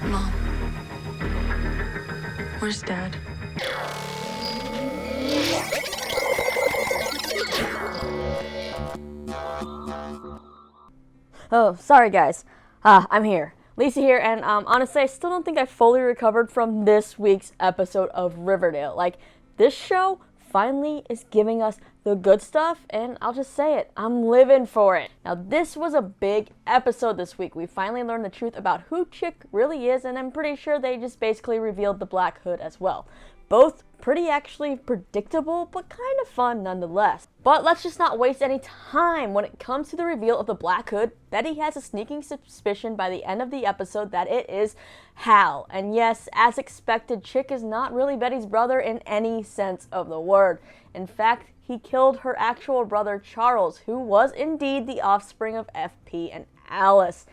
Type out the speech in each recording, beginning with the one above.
Mom, where's Dad? Oh, sorry guys. I'm here. Lisa here, and honestly, I still don't think I fully recovered from this week's episode of Riverdale. Like, this show finally is giving us the good stuff, and I'll just say it, I'm living for it. Now, this was a big episode this week. We finally learned the truth about who Chic really is, and I'm pretty sure they just basically revealed the Black Hood as well. Both pretty actually predictable, but kind of fun nonetheless. But let's just not waste any time when it comes to the reveal of the Black Hood. Betty has a sneaking suspicion by the end of the episode that it is Hal. And yes, as expected, Chic is not really Betty's brother in any sense of the word. In fact, he killed her actual brother Charles, who was indeed the offspring of FP and Alice.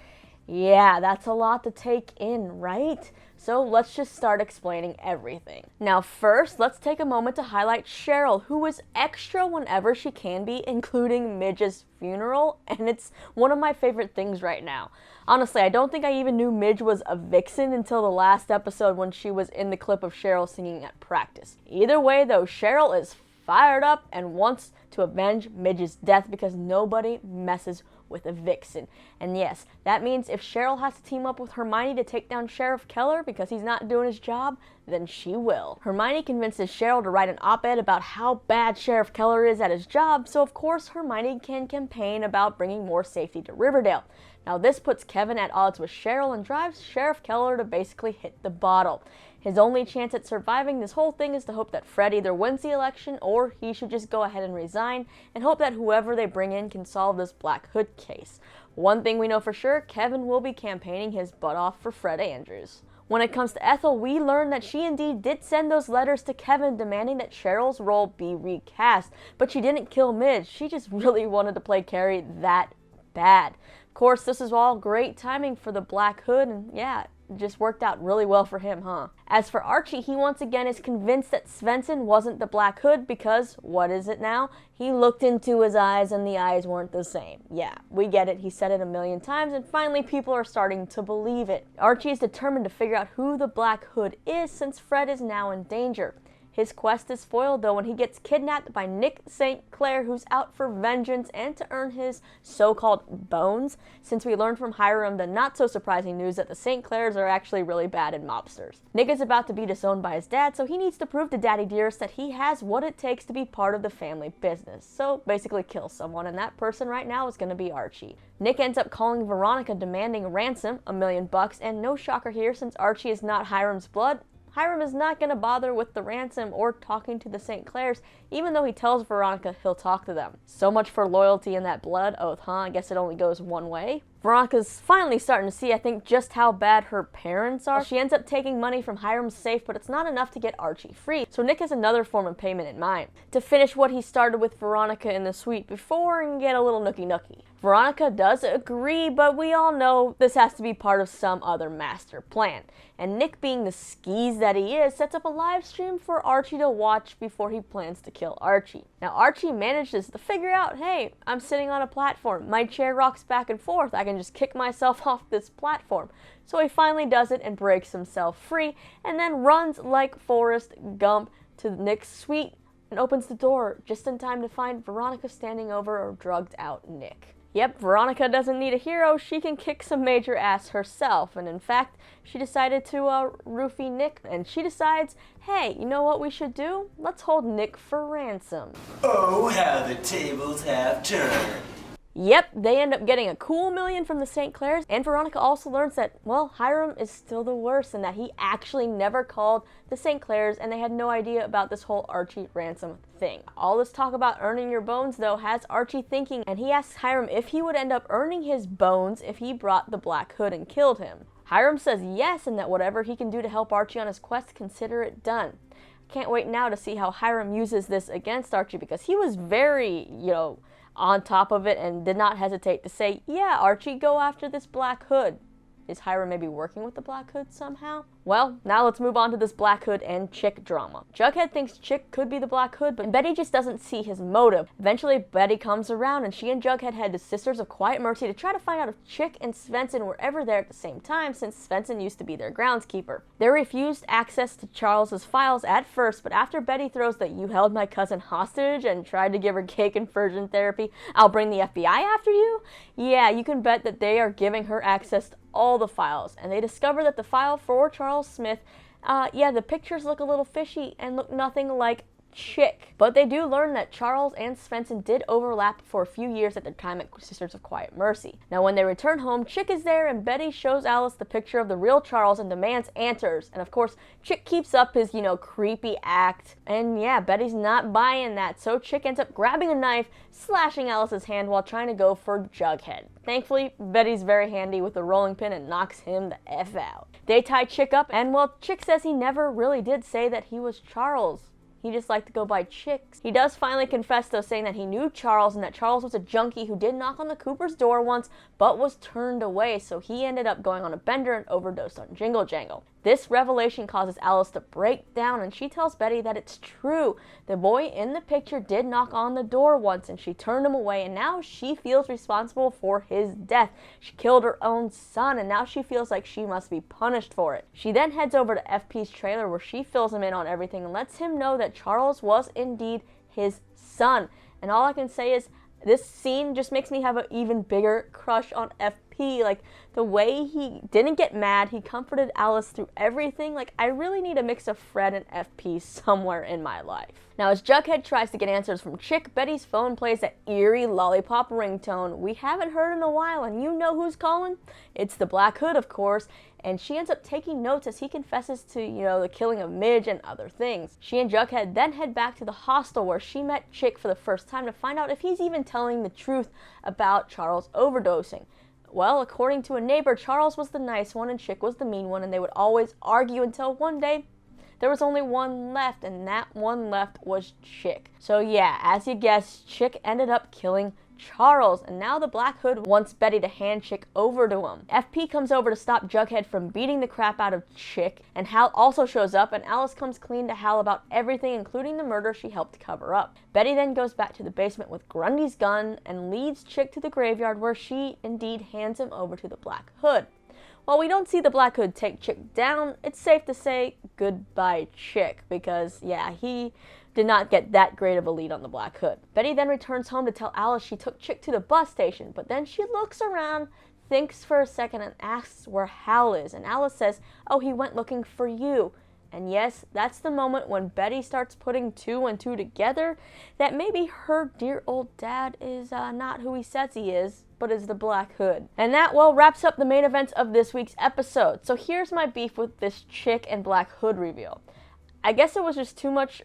Yeah, that's a lot to take in, right? So let's just start explaining everything. Now first, let's take a moment to highlight Cheryl, who is extra whenever she can be, including Midge's funeral, and it's one of my favorite things right now. Honestly, I don't think I even knew Midge was a vixen until the last episode when she was in the clip of Cheryl singing at practice. Either way though, Cheryl is fired up and wants to avenge Midge's death because nobody messes with a vixen. And yes, that means if Cheryl has to team up with Hermione to take down Sheriff Keller because he's not doing his job, then she will. Hermione convinces Cheryl to write an op-ed about how bad Sheriff Keller is at his job, so of course Hermione can campaign about bringing more safety to Riverdale. Now this puts Kevin at odds with Cheryl and drives Sheriff Keller to basically hit the bottle. His only chance at surviving this whole thing is to hope that Fred either wins the election or he should just go ahead and resign and hope that whoever they bring in can solve this Black Hood case. One thing we know for sure, Kevin will be campaigning his butt off for Fred Andrews. When it comes to Ethel, we learn that she indeed did send those letters to Kevin demanding that Cheryl's role be recast, but she didn't kill Midge. She just really wanted to play Carrie that bad. Of course, this is all great timing for the Black Hood, and yeah, it just worked out really well for him, huh? As for Archie, he once again is convinced that Svensson wasn't the Black Hood because, what is it now? He looked into his eyes and the eyes weren't the same. Yeah, we get it, he said it a million times and finally people are starting to believe it. Archie is determined to figure out who the Black Hood is since Fred is now in danger. His quest is foiled though when he gets kidnapped by Nick St. Clair, who's out for vengeance and to earn his so-called bones, since we learned from Hiram the not-so-surprising news that the St. Clairs are actually really bad and mobsters. Nick is about to be disowned by his dad, so he needs to prove to Daddy Dearest that he has what it takes to be part of the family business. So basically kill someone, and that person right now is going to be Archie. Nick ends up calling Veronica demanding a ransom, $1 million, and no shocker here since Archie is not Hiram's blood. Hiram is not going to bother with the ransom or talking to the St. Clairs, even though he tells Veronica he'll talk to them. So much for loyalty and that blood oath, huh? I guess it only goes one way. Veronica's finally starting to see, I think, just how bad her parents are. She ends up taking money from Hiram's safe, but it's not enough to get Archie free, so Nick has another form of payment in mind, to finish what he started with Veronica in the suite before and get a little nookie-nookie. Veronica does agree, but we all know this has to be part of some other master plan. And Nick, being the skis that he is, sets up a live stream for Archie to watch before he plans to kill Archie. Now Archie manages to figure out, hey, I'm sitting on a platform, my chair rocks back and forth, I can just kick myself off this platform. So he finally does it and breaks himself free, and then runs like Forrest Gump to Nick's suite and opens the door just in time to find Veronica standing over a drugged out Nick. Yep, Veronica doesn't need a hero, she can kick some major ass herself, and in fact, she decided to roofie Nick, and she decides, hey, you know what we should do? Let's hold Nick for ransom. Oh, how the tables have turned. Yep, they end up getting a cool $1 million from the St. Clairs, and Veronica also learns that, well, Hiram is still the worst and that he actually never called the St. Clairs and they had no idea about this whole Archie ransom thing. All this talk about earning your bones, though, has Archie thinking, and he asks Hiram if he would end up earning his bones if he brought the Black Hood and killed him. Hiram says yes, and that whatever he can do to help Archie on his quest, consider it done. Can't wait now to see how Hiram uses this against Archie because he was very, on top of it and did not hesitate to say, yeah, Archie, go after this Black Hood. Is Hiram maybe working with the Black Hood somehow? Well, now let's move on to this Black Hood and Chic drama. Jughead thinks Chic could be the Black Hood, but Betty just doesn't see his motive. Eventually, Betty comes around and she and Jughead head to Sisters of Quiet Mercy to try to find out if Chic and Svensson were ever there at the same time, since Svensson used to be their groundskeeper. They refused access to Charles's files at first, but after Betty throws the "you held my cousin hostage" and tried to give her gay conversion therapy, "I'll bring the FBI after you," yeah, you can bet that they are giving her access to all the files, and they discover that the file for Charles Smith, the pictures look a little fishy and look nothing like Chic. But they do learn that Charles and Svensson did overlap for a few years at their time at Sisters of Quiet Mercy. Now when they return home, Chic is there and Betty shows Alice the picture of the real Charles and demands answers. And of course, Chic keeps up his, creepy act. And yeah, Betty's not buying that, so Chic ends up grabbing a knife, slashing Alice's hand while trying to go for Jughead. Thankfully, Betty's very handy with the rolling pin and knocks him the F out. They tie Chic up, and Chic says he never really did say that he was Charles. He just liked to go by Chic. He does finally confess, though, saying that he knew Charles and that Charles was a junkie who did knock on the Cooper's door once, but was turned away, so he ended up going on a bender and overdosed on Jingle Jangle. This revelation causes Alice to break down, and she tells Betty that it's true. The boy in the picture did knock on the door once, and she turned him away, and now she feels responsible for his death. She killed her own son, and now she feels like she must be punished for it. She then heads over to FP's trailer, where she fills him in on everything and lets him know that Charles was indeed his son. And all I can say is, this scene just makes me have an even bigger crush on FP. Like, the way he didn't get mad, he comforted Alice through everything. Like, I really need a mix of Fred and FP somewhere in my life. Now, as Jughead tries to get answers from Chic, Betty's phone plays that eerie lollipop ringtone we haven't heard in a while, and you know who's calling? It's the Black Hood, of course, and she ends up taking notes as he confesses to, the killing of Midge and other things. She and Jughead then head back to the hostel where she met Chic for the first time to find out if he's even telling the truth about Charles overdosing. Well, according to a neighbor, Charles was the nice one and Chic was the mean one, and they would always argue until one day there was only one left, and that one left was Chic. So yeah, as you guessed, Chic ended up killing Charles, and now the Black Hood wants Betty to hand Chic over to him. FP comes over to stop Jughead from beating the crap out of Chic, and Hal also shows up, and Alice comes clean to Hal about everything, including the murder she helped cover up. Betty then goes back to the basement with Grundy's gun and leads Chic to the graveyard, where she indeed hands him over to the Black Hood. While we don't see the Black Hood take Chic down, it's safe to say goodbye Chic, because yeah, he did not get that great of a lead on the Black Hood. Betty then returns home to tell Alice she took Chic to the bus station, but then she looks around, thinks for a second, and asks where Hal is, and Alice says, "Oh, he went looking for you." And yes, that's the moment when Betty starts putting two and two together, that maybe her dear old dad is not who he says he is, but is the Black Hood. And that, wraps up the main events of this week's episode. So here's my beef with this Chic and Black Hood reveal. I guess it was just too much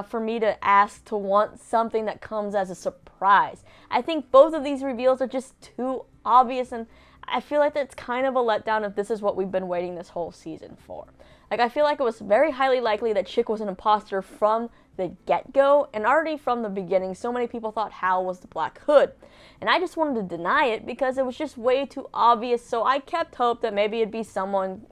for me to ask to want something that comes as a surprise. I think both of these reveals are just too obvious, and I feel like that's kind of a letdown if this is what we've been waiting this whole season for. Like, I feel like it was very highly likely that Chic was an imposter from the get-go, and already from the beginning, so many people thought Hal was the Black Hood. And I just wanted to deny it because it was just way too obvious, so I kept hope that maybe it'd be someone,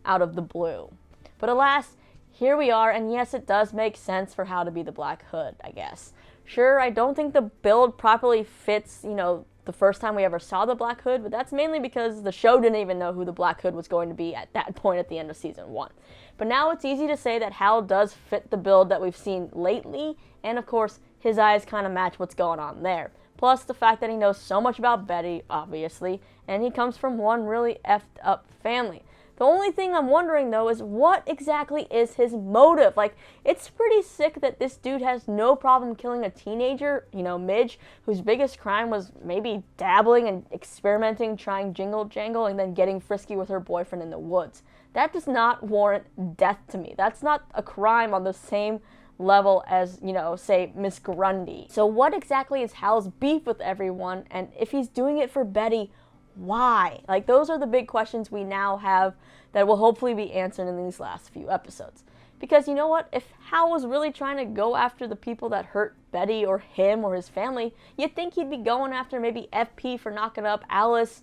out of the blue. But alas, here we are, and yes, it does make sense for Hal to be the Black Hood, I guess. Sure, I don't think the build properly fits, the first time we ever saw the Black Hood, but that's mainly because the show didn't even know who the Black Hood was going to be at that point at the end of season 1. But now it's easy to say that Hal does fit the build that we've seen lately, and of course, his eyes kind of match what's going on there. Plus the fact that he knows so much about Betty, obviously, and he comes from one really effed up family. The only thing I'm wondering, though, is what exactly is his motive? Like, it's pretty sick that this dude has no problem killing a teenager, Midge, whose biggest crime was maybe dabbling and experimenting, trying Jingle Jangle, and then getting frisky with her boyfriend in the woods. That does not warrant death to me. That's not a crime on the same level as, say, Miss Grundy. So what exactly is Hal's beef with everyone? And if he's doing it for Betty, why? Like, those are the big questions we now have that will hopefully be answered in these last few episodes. Because you know what? If Hal was really trying to go after the people that hurt Betty or him or his family, you'd think he'd be going after maybe FP for knocking up Alice,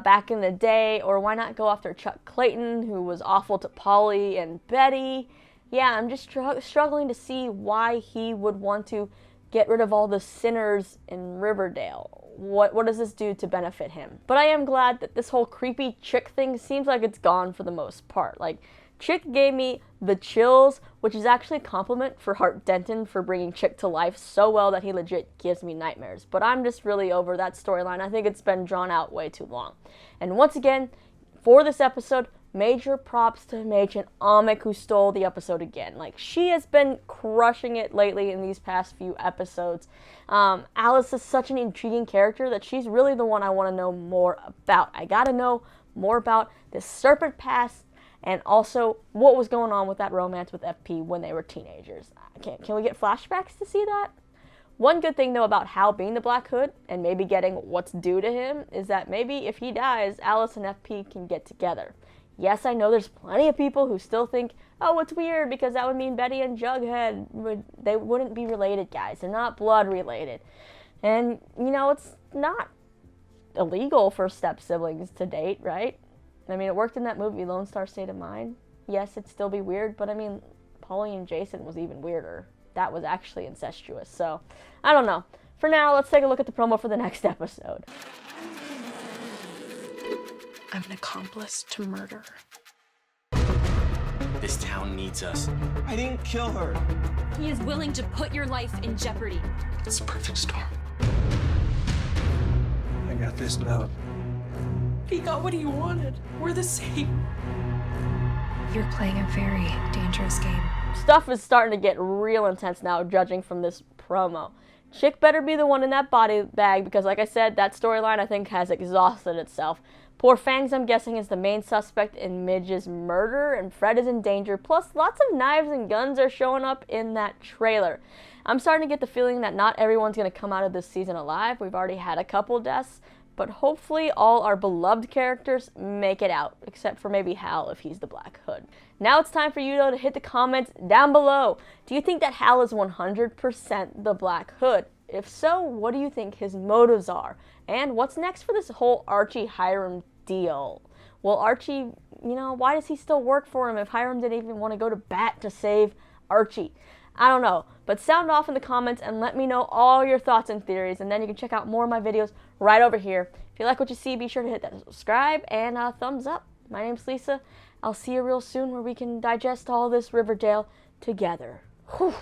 back in the day, or why not go after Chuck Clayton, who was awful to Polly and Betty? Yeah, I'm just struggling to see why he would want to get rid of all the sinners in Riverdale. What does this do to benefit him? But I am glad that this whole creepy Chick thing seems like it's gone for the most part. Like, Chick gave me the chills, which is actually a compliment for Hart Denton for bringing Chick to life so well that he legit gives me nightmares. But I'm just really over that storyline. I think it's been drawn out way too long. And once again, for this episode, major props to Machen Amick, who stole the episode again. Like, she has been crushing it lately in these past few episodes. Alice is such an intriguing character that she's really the one I want to know more about. I gotta know more about this serpent past, and also what was going on with that romance with FP when they were teenagers. Can we get flashbacks to see that? One good thing, though, about Hal being the Black Hood and maybe getting what's due to him is that maybe if he dies, Alice and FP can get together. Yes, I know there's plenty of people who still think, oh, it's weird because that would mean Betty and Jughead, they wouldn't be related, guys. They're not blood related. And, you know, it's not illegal for step siblings to date, right? I mean, it worked in that movie, Lone Star State of Mind. Yes, it'd still be weird, but I mean, Paulie and Jason was even weirder. That was actually incestuous, so I don't know. For now, let's take a look at the promo for the next episode. I'm an accomplice to murder. This town needs us. I didn't kill her. He is willing to put your life in jeopardy. It's a perfect storm. I got this note. He got what he wanted. We're the same. You're playing a very dangerous game. Stuff is starting to get real intense now, judging from this promo. Chick better be the one in that body bag because, like I said, that storyline I think has exhausted itself. Poor Fangs, I'm guessing, is the main suspect in Midge's murder, and Fred is in danger, plus lots of knives and guns are showing up in that trailer. I'm starting to get the feeling that not everyone's going to come out of this season alive. We've already had a couple deaths, but hopefully all our beloved characters make it out, except for maybe Hal if he's the Black Hood. Now it's time for you to hit the comments down below. Do you think that Hal is 100% the Black Hood? If so, what do you think his motives are? And what's next for this whole Archie Hiram deal? Well, Archie, why does he still work for him if Hiram didn't even want to go to bat to save Archie? I don't know, but sound off in the comments and let me know all your thoughts and theories, and then you can check out more of my videos right over here. If you like what you see, be sure to hit that subscribe and thumbs up. My name's Lisa. I'll see you real soon where we can digest all this Riverdale together. Whew.